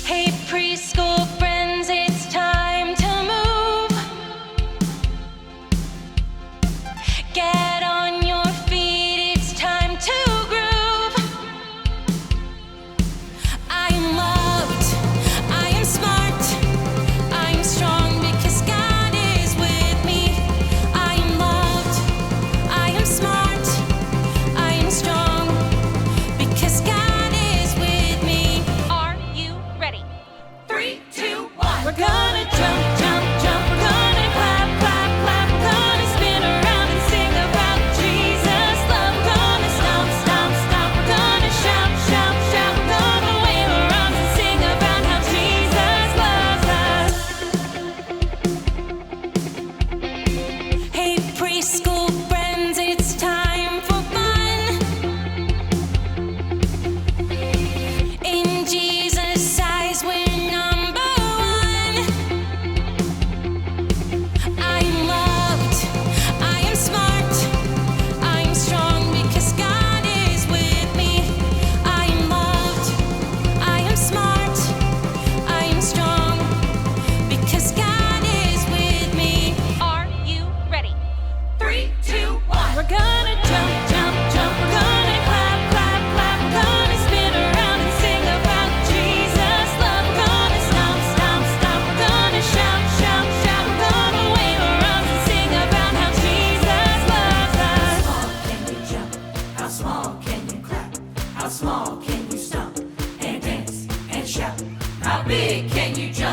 Hey, preschool friends, it's time to move. Get on your feet, it's time to groove. I am loved, I am smart, I am strong because God is with me. I am loved, I am smart, I am strong because God is with me. Are you ready? 3, 2, 1. We're gonna jump, jump, jump. We're gonna clap, clap, clap. We're gonna spin around and sing about Jesus' love. We're gonna stomp, stomp, stomp. We're gonna shout, shout, shout. We're gonna wave our arms and sing about how Jesus loves us. Hey, preschool friends, it's time for fun. In Jesus' eyes, we're number one. I am loved, I am smart, I am strong because God is with me. I am loved, I am smart, I am strong because God is with me. Are you ready? 3, 2, 1. We're gonna jump, jump, jump. We're gonna clap, clap, clap. We're gonna spin around and sing about Jesus' love. We're gonna stomp, stomp, stomp. We're gonna shout, shout, shout. We're gonna wave our arms and sing about how Jesus loves us. How small can you jump? How small can you clap? How small can you stomp and dance and shout? How big can you jump?